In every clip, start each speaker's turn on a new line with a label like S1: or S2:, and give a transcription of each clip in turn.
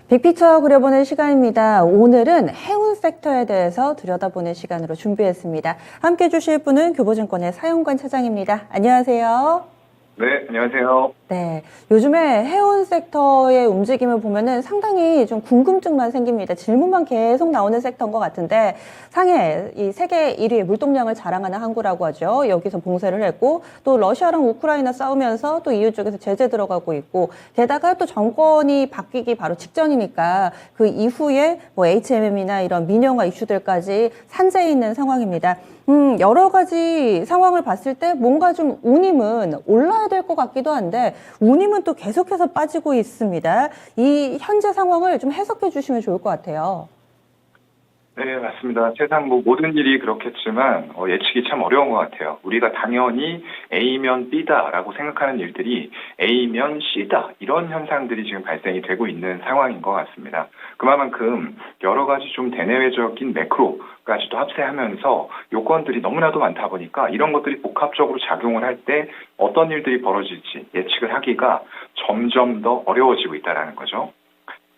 S1: 빅피처 그려보는 시간입니다. 오늘은 해운 섹터에 대해서 들여다보는 시간으로 준비했습니다. 함께 해주실 분은 교보증권의 사용관 차장입니다. 안녕하세요.
S2: 네, 안녕하세요.
S1: 네, 요즘에 해운 섹터의 움직임을 보면은 상당히 좀 궁금증만 생깁니다. 질문만 계속 나오는 섹터인 것 같은데, 상해, 이 세계 1위 물동량을 자랑하는 항구라고 하죠. 여기서 봉쇄를 했고, 또 러시아랑 우크라이나 싸우면서 또 EU 쪽에서 제재 들어가고 있고, 게다가 또 정권이 바뀌기 바로 직전이니까 그 이후에 뭐 HMM이나 이런 민영화 이슈들까지 산재해 있는 상황입니다. 여러 가지 상황을 봤을 때 뭔가 좀 운임은 올라야 될 것 같기도 한데 운임은 또 계속해서 빠지고 있습니다. 이 현재 상황을 좀 해석해 주시면 좋을 것 같아요.
S2: 네, 맞습니다. 세상 뭐 모든 일이 그렇겠지만 예측이 참 어려운 것 같아요. 우리가 당연히 A면 B다라고 생각하는 일들이 A면 C다 이런 현상들이 지금 발생이 되고 있는 상황인 것 같습니다. 그만큼 여러 가지 좀 대내외적인 매크로까지도 합세하면서 요건들이 너무나도 많다 보니까 이런 것들이 복합적으로 작용을 할 때 어떤 일들이 벌어질지 예측을 하기가 점점 더 어려워지고 있다는 거죠.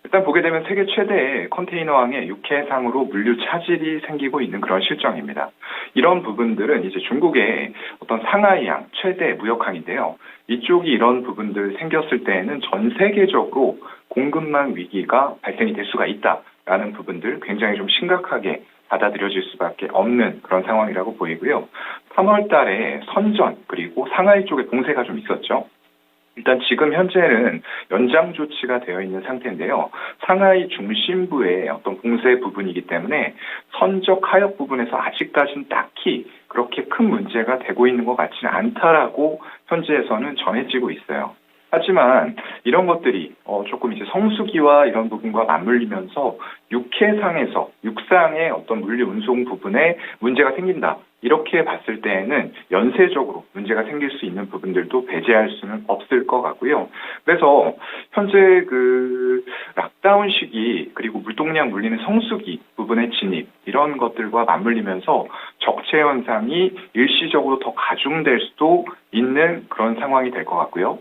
S2: 일단 보게 되면 세계 최대의 컨테이너항의 육해상으로 물류 차질이 생기고 있는 그런 실정입니다. 이런 부분들은 이제 중국의 어떤 상하이항 최대 무역항인데요. 이쪽이 이런 부분들 생겼을 때에는 전 세계적으로 공급망 위기가 발생이 될 수가 있다라는 부분들 굉장히 좀 심각하게 받아들여질 수밖에 없는 그런 상황이라고 보이고요. 3월 달에 선전 그리고 상하이 쪽에 봉쇄가 좀 있었죠. 일단 지금 현재는 연장 조치가 되어 있는 상태인데요. 상하이 중심부의 어떤 봉쇄 부분이기 때문에 선적 하역 부분에서 아직까지는 딱히 그렇게 큰 문제가 되고 있는 것 같지는 않다라고 현지에서는 전해지고 있어요. 하지만 이런 것들이 조금 이제 성수기와 이런 부분과 맞물리면서 육해상에서 육상의 어떤 물류 운송 부분에 문제가 생긴다. 이렇게 봤을 때에는 연쇄적으로 문제가 생길 수 있는 부분들도 배제할 수는 없을 것 같고요. 그래서 현재 그 락다운 시기 그리고 물동량 물리는 성수기 부분의 진입 이런 것들과 맞물리면서 적체 현상이 일시적으로 더 가중될 수도 있는 그런 상황이 될 것 같고요.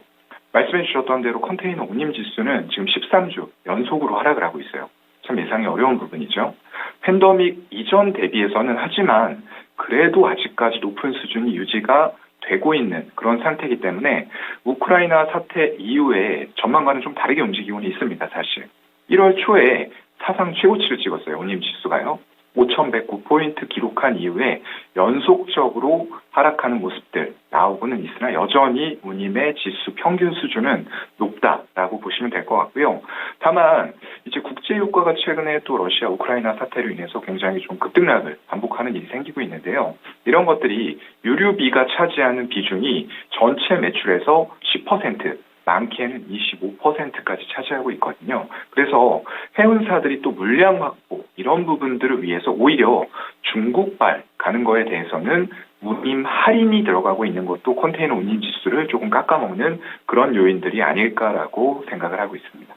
S2: 말씀해 주셨던 대로 컨테이너 운임 지수는 지금 13주 연속으로 하락을 하고 있어요. 참 예상이 어려운 부분이죠. 팬데믹 이전 대비해서는 하지만 그래도 아직까지 높은 수준이 유지가 되고 있는 그런 상태이기 때문에 우크라이나 사태 이후에 전망과는 좀 다르게 움직이고는 있습니다. 사실 1월 초에 사상 최고치를 찍었어요. 운임 지수가요. 5,109포인트 기록한 이후에 연속적으로 하락하는 모습들 나오고는 있으나 여전히 운임의 지수 평균 수준은 높다라고 보시면 될 것 같고요. 다만 이제 국제 유가가 최근에 또 러시아 우크라이나 사태로 인해서 굉장히 좀 급등락을 반복하는 일이 생기고 있는데요. 이런 것들이 유류비가 차지하는 비중이 전체 매출에서 10%, 많게는 25%까지 차지하고 있거든요. 그래서 해운사들이 또 물량 확보 이런 부분들을 위해서 오히려 중국발 가는 거에 대해서는 운임 할인이 들어가고 있는 것도 컨테이너 운임 지수를 조금 깎아먹는 그런 요인들이 아닐까라고 생각을 하고 있습니다.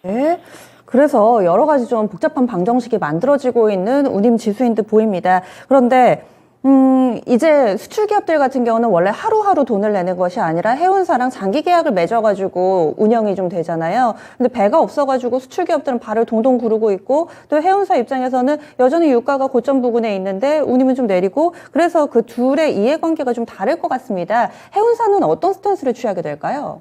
S1: 네. 그래서 여러 가지 좀 복잡한 방정식이 만들어지고 있는 운임 지수인 듯 보입니다. 그런데 이제 수출 기업들 같은 경우는 원래 하루하루 돈을 내는 것이 아니라 해운사랑 장기 계약을 맺어가지고 운영이 좀 되잖아요. 근데 배가 없어가지고 수출 기업들은 발을 동동 구르고 있고 또 해운사 입장에서는 여전히 유가가 고점 부근에 있는데 운임은 좀 내리고 그래서 그 둘의 이해관계가 좀 다를 것 같습니다. 해운사는 어떤 스탠스를 취하게 될까요?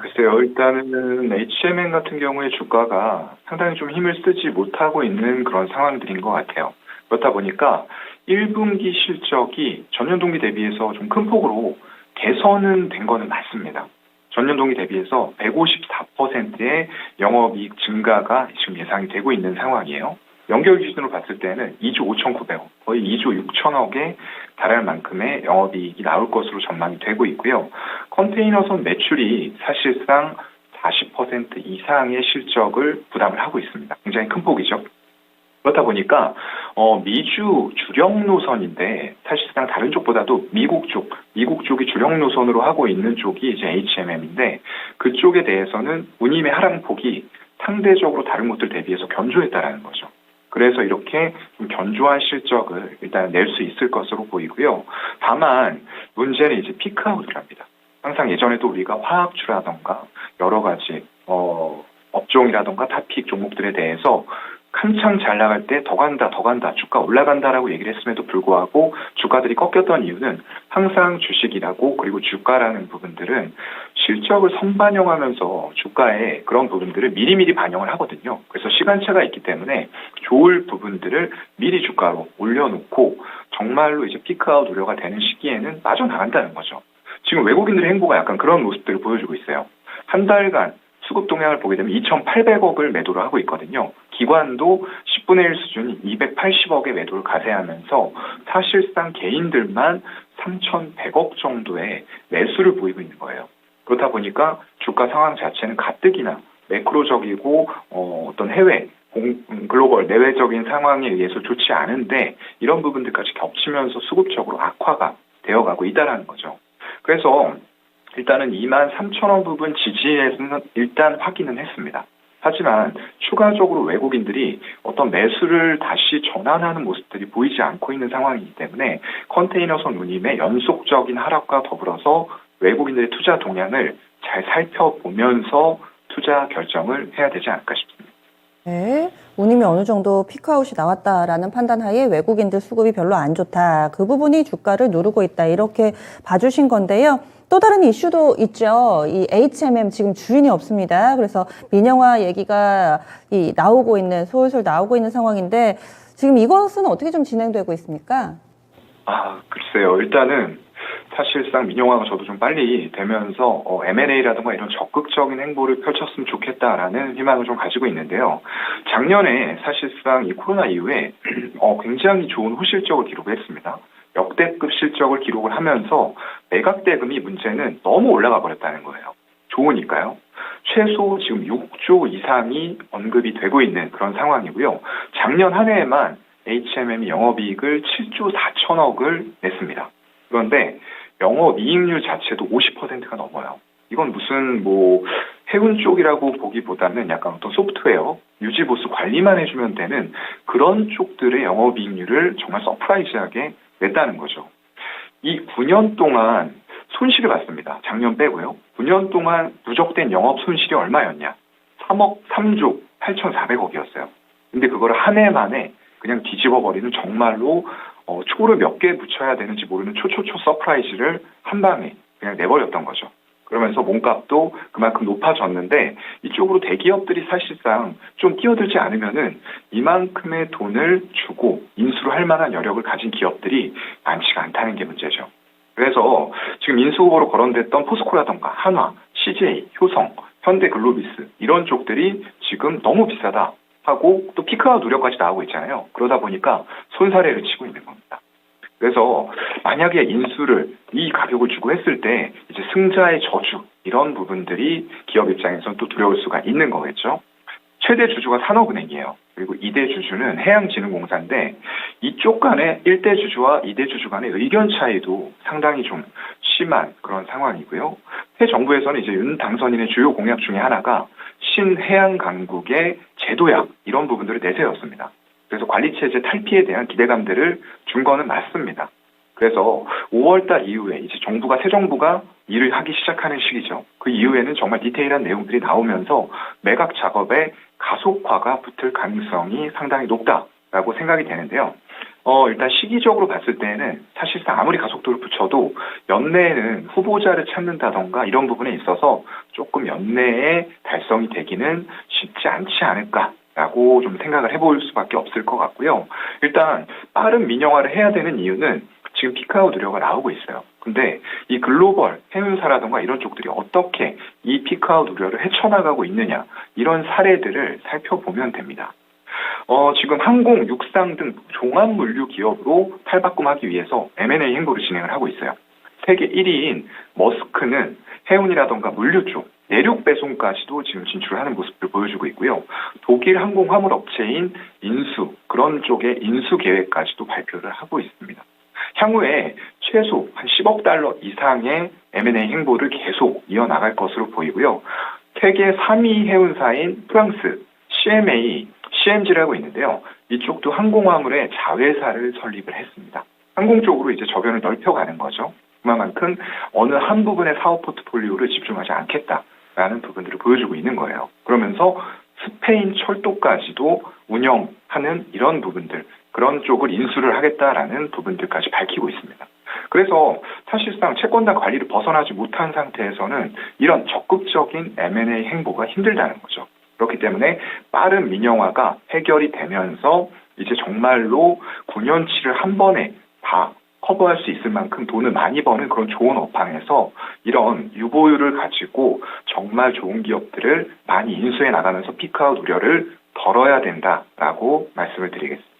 S2: 글쎄요. 일단은 HMM 같은 경우에 주가가 상당히 좀 힘을 쓰지 못하고 있는 그런 상황들인 것 같아요. 그렇다 보니까 1분기 실적이 전년 동기 대비해서 좀 큰 폭으로 개선은 된 거는 맞습니다. 전년 동기 대비해서 154%의 영업이익 증가가 지금 예상이 되고 있는 상황이에요. 연결 기준으로 봤을 때는 2조 5,900억, 거의 2조 6천억에 달할 만큼의 영업이익이 나올 것으로 전망이 되고 있고요. 컨테이너선 매출이 사실상 40% 이상의 실적을 부담을 하고 있습니다. 굉장히 큰 폭이죠. 그렇다 보니까 미주 주력 노선인데 사실상 다른 쪽보다도 미국 쪽이 주력 노선으로 하고 있는 쪽이 이제 HMM인데 그쪽에 대해서는 운임의 하락폭이 상대적으로 다른 곳들 대비해서 견조했다라는 거죠. 그래서 이렇게 좀 견조한 실적을 일단 낼 수 있을 것으로 보이고요. 다만 문제는 이제 피크아웃을 합니다. 항상 예전에도 우리가 화학주라던가 여러 가지 업종이라던가 탑픽 종목들에 대해서 한창 잘 나갈 때 더 간다, 더 간다, 주가 올라간다라고 얘기를 했음에도 불구하고 주가들이 꺾였던 이유는 항상 주식이라고 그리고 주가라는 부분들은 실적을 선반영하면서 주가에 그런 부분들을 미리미리 반영을 하거든요. 그래서 시간차가 있기 때문에 좋을 부분들을 미리 주가로 올려놓고 정말로 이제 피크아웃 우려가 되는 시기에는 빠져나간다는 거죠. 지금 외국인들의 행보가 약간 그런 모습들을 보여주고 있어요. 한 달간 수급 동향을 보게 되면 2,800억을 매도를 하고 있거든요. 기관도 10분의 1 수준인 280억의 매도를 가세하면서 사실상 개인들만 3,100억 정도의 매수를 보이고 있는 거예요. 그렇다 보니까 주가 상황 자체는 가뜩이나 매크로적이고 어떤 해외 글로벌 내외적인 상황에 의해서 좋지 않은데 이런 부분들까지 겹치면서 수급적으로 악화가 되어가고 있다는 거죠. 그래서 일단은 23,000원 부분 지지에서는 일단 확인은 했습니다. 하지만 추가적으로 외국인들이 어떤 매수를 다시 전환하는 모습들이 보이지 않고 있는 상황이기 때문에 컨테이너선 운임의 연속적인 하락과 더불어서 외국인들의 투자 동향을 잘 살펴보면서 투자 결정을 해야 되지 않을까 싶습니다.
S1: 네, 운임이 어느 정도 피크아웃이 나왔다라는 판단하에 외국인들 수급이 별로 안 좋다. 그 부분이 주가를 누르고 있다. 이렇게 봐주신 건데요. 또 다른 이슈도 있죠. 이 HMM 지금 주인이 없습니다. 그래서 민영화 얘기가 나오고 있는, 솔솔 나오고 있는 상황인데 지금 이것은 어떻게 좀 진행되고 있습니까?
S2: 글쎄요. 일단은 사실상 민영화가 저도 좀 빨리 되면서 M&A라든가 이런 적극적인 행보를 펼쳤으면 좋겠다라는 희망을 좀 가지고 있는데요. 작년에 사실상 이 코로나 이후에 굉장히 좋은 호실적을 기록했습니다. 역대급 실적을 기록을 하면서 매각 대금이 문제는 너무 올라가 버렸다는 거예요. 좋으니까요. 최소 지금 6조 이상이 언급이 되고 있는 그런 상황이고요. 작년 한 해에만 HMM이 영업이익을 7조 4천억을 냈습니다. 그런데 영업이익률 자체도 50%가 넘어요. 이건 무슨 해운 쪽이라고 보기보다는 약간 어떤 소프트웨어, 유지보수 관리만 해주면 되는 그런 쪽들의 영업이익률을 정말 서프라이즈하게 냈다는 거죠. 이 9년 동안 손실을 봤습니다. 작년 빼고요. 9년 동안 누적된 영업 손실이 얼마였냐? 3조 8,400억이었어요. 근데 그걸 한 해 만에 그냥 뒤집어버리는 정말로 초를 몇 개 붙여야 되는지 모르는 초초초 서프라이즈를 한 방에 그냥 내버렸던 거죠. 그러면서 몸값도 그만큼 높아졌는데 이쪽으로 대기업들이 사실상 좀 끼어들지 않으면은 이만큼의 돈을 주고 인수를 할 만한 여력을 가진 기업들이 많지가 않다는 게 문제죠. 그래서 지금 인수 후보로 거론됐던 포스코라던가 한화, CJ, 효성, 현대글로비스 이런 쪽들이 지금 너무 비싸다 하고 또 피크아웃 우려까지 나오고 있잖아요. 그러다 보니까 손사래를 치고 있는 겁니다. 그래서 만약에 인수를 이 가격을 주고 했을 때 이제 승자의 저주 이런 부분들이 기업 입장에서는 또 두려울 수가 있는 거겠죠. 최대 주주가 산업은행이에요. 그리고 2대 주주는 해양진흥공사인데 이쪽 간의 1대 주주와 2대 주주 간의 의견 차이도 상당히 좀 심한 그런 상황이고요. 새 정부에서는 이제 윤 당선인의 주요 공약 중에 하나가 신해양강국의 제도약 이런 부분들을 내세웠습니다. 그래서 관리체제 탈피에 대한 기대감들을 준 거는 맞습니다. 그래서 5월달 이후에 이제 새 정부가 일을 하기 시작하는 시기죠. 그 이후에는 정말 디테일한 내용들이 나오면서 매각 작업에 가속화가 붙을 가능성이 상당히 높다라고 생각이 되는데요. 일단 시기적으로 봤을 때는 사실상 아무리 가속도를 붙여도 연내에는 후보자를 찾는다던가 이런 부분에 있어서 조금 연내에 달성이 되기는 쉽지 않지 않을까라고 좀 생각을 해볼 수밖에 없을 것 같고요. 일단 빠른 민영화를 해야 되는 이유는 지금 피크아웃 우려가 나오고 있어요. 근데 이 글로벌 해운사라던가 이런 쪽들이 어떻게 이 피크아웃 우려를 헤쳐나가고 있느냐 이런 사례들을 살펴보면 됩니다. 지금 항공, 육상 등 종합물류 기업으로 탈바꿈하기 위해서 M&A 행보를 진행을 하고 있어요. 세계 1위인 머스크는 해운이라던가 물류 쪽, 내륙 배송까지도 지금 진출하는 모습을 보여주고 있고요. 독일 항공 화물 업체인 인수, 그런 쪽의 인수 계획까지도 발표를 하고 있습니다. 향후에 최소 한 10억 달러 이상의 M&A 행보를 계속 이어나갈 것으로 보이고요. 세계 3위 해운사인 프랑스 CMG라고 있는데요. 이쪽도 항공화물의 자회사를 설립을 했습니다. 항공 쪽으로 이제 저변을 넓혀가는 거죠. 그만큼 어느 한 부분의 사업 포트폴리오를 집중하지 않겠다라는 부분들을 보여주고 있는 거예요. 그러면서 스페인 철도까지도 운영하는 이런 부분들, 그런 쪽을 인수를 하겠다라는 부분들까지 밝히고 있습니다. 그래서 사실상 채권단 관리를 벗어나지 못한 상태에서는 이런 적극적인 M&A 행보가 힘들다는 거죠. 그렇기 때문에 빠른 민영화가 해결이 되면서 이제 정말로 9년치를 한 번에 다 커버할 수 있을 만큼 돈을 많이 버는 그런 좋은 업황에서 이런 유보율을 가지고 정말 좋은 기업들을 많이 인수해 나가면서 피크아웃 우려를 덜어야 된다라고 말씀을 드리겠습니다.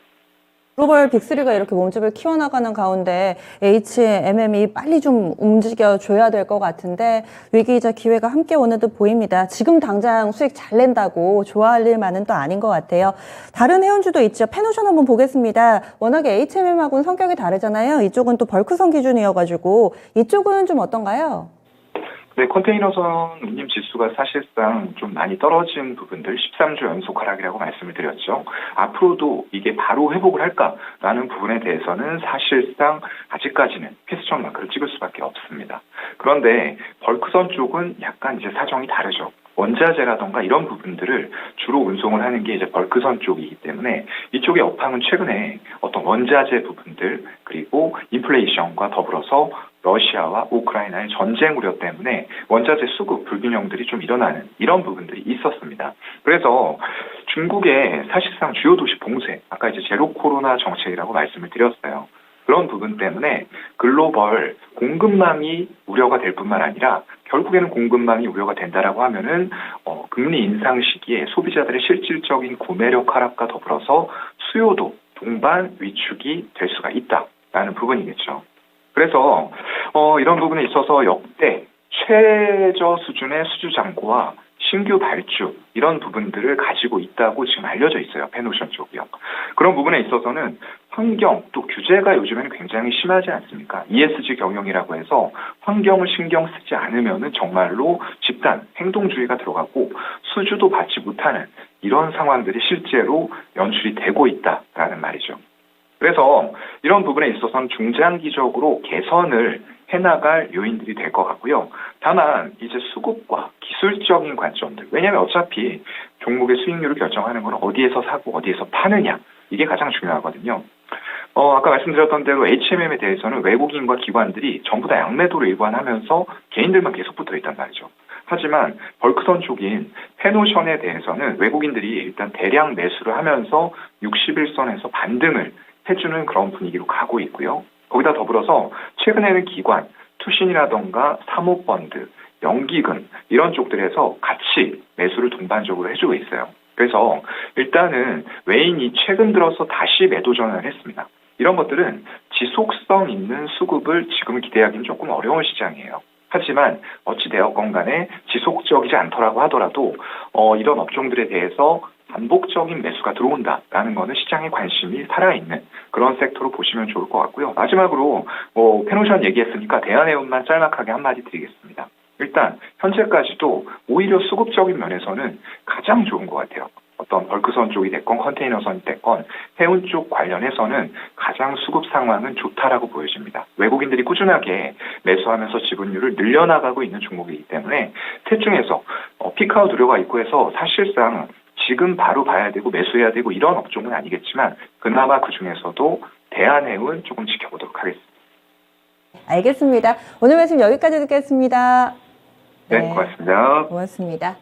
S1: 글로벌 빅3가 이렇게 몸집을 키워나가는 가운데 HMM이 빨리 좀 움직여줘야 될 것 같은데 위기이자 기회가 함께 오는 듯 보입니다. 지금 당장 수익 잘 낸다고 좋아할 일만은 또 아닌 것 같아요. 다른 해운주도 있죠. 펜오션 한번 보겠습니다. 워낙에 HMM하고는 성격이 다르잖아요. 이쪽은 또 벌크선 기준이어가지고 이쪽은 좀 어떤가요?
S2: 네, 컨테이너선 운임 지수가 사실상 좀 많이 떨어진 부분들 13주 연속 하락이라고 말씀을 드렸죠. 앞으로도 이게 바로 회복을 할까라는 부분에 대해서는 사실상 아직까지는 퀘스천 마크를 찍을 수밖에 없습니다. 그런데 벌크선 쪽은 약간 이제 사정이 다르죠. 원자재라던가 이런 부분들을 주로 운송을 하는 게 이제 벌크선 쪽이기 때문에 이쪽의 업황은 최근에 어떤 원자재 부분들 그리고 인플레이션과 더불어서 러시아와 우크라이나의 전쟁 우려 때문에 원자재 수급 불균형들이 좀 일어나는 이런 부분들이 있었습니다. 그래서 중국의 사실상 주요 도시 봉쇄, 아까 이제 제로 코로나 정책이라고 말씀을 드렸어요. 그런 부분 때문에 글로벌 공급망이 우려가 될 뿐만 아니라 결국에는 공급망이 우려가 된다라고 하면은 금리 인상 시기에 소비자들의 실질적인 구매력 하락과 더불어서 수요도 동반 위축이 될 수가 있다라는 부분이겠죠. 그래서 이런 부분에 있어서 역대 최저 수준의 수주 잔고와 신규 발주 이런 부분들을 가지고 있다고 지금 알려져 있어요. 펜오션 쪽이요. 그런 부분에 있어서는 환경 또 규제가 요즘에는 굉장히 심하지 않습니까? ESG 경영이라고 해서 환경을 신경 쓰지 않으면은 정말로 집단 행동주의가 들어가고 수주도 받지 못하는 이런 상황들이 실제로 연출이 되고 있다라는 말이죠. 그래서 이런 부분에 있어서는 중장기적으로 개선을 해나갈 요인들이 될 것 같고요. 다만 이제 수급과 기술적인 관점들, 왜냐하면 어차피 종목의 수익률을 결정하는 건 어디에서 사고 어디에서 파느냐, 이게 가장 중요하거든요. 아까 말씀드렸던 대로 HMM에 대해서는 외국인과 기관들이 전부 다 양매도를 일관하면서 개인들만 계속 붙어 있단 말이죠. 하지만 벌크선 쪽인 펜오션에 대해서는 외국인들이 일단 대량 매수를 하면서 61선에서 반등을 해주는 그런 분위기로 가고 있고요. 거기다 더불어서 최근에는 기관, 투신이라던가 사모펀드, 연기금 이런 쪽들에서 같이 매수를 동반적으로 해주고 있어요. 그래서 일단은 외인이 최근 들어서 다시 매도 전환을 했습니다. 이런 것들은 지속성 있는 수급을 지금 기대하기는 조금 어려운 시장이에요. 하지만 어찌되었건 간에 지속적이지 않더라고 하더라도 이런 업종들에 대해서 반복적인 매수가 들어온다라는 거는 시장의 관심이 살아있는 그런 섹터로 보시면 좋을 것 같고요. 마지막으로 펜오션 얘기했으니까 대한해운만 짤막하게 한마디 드리겠습니다. 일단 현재까지도 오히려 수급적인 면에서는 가장 좋은 것 같아요. 어떤 벌크선 쪽이 됐건 컨테이너선이 됐건 해운 쪽 관련해서는 가장 수급 상황은 좋다라고 보여집니다. 외국인들이 꾸준하게 매수하면서 지분율을 늘려나가고 있는 종목이기 때문에 셋 중에서 피크아웃 우려가 있고 해서 사실상 지금 바로 봐야 되고 매수해야 되고 이런 업종은 아니겠지만 그나마 그중에서도 대한해운 조금 지켜보도록 하겠습니다.
S1: 알겠습니다. 오늘 말씀 여기까지 듣겠습니다.
S2: 네, 고맙습니다.
S1: 고맙습니다.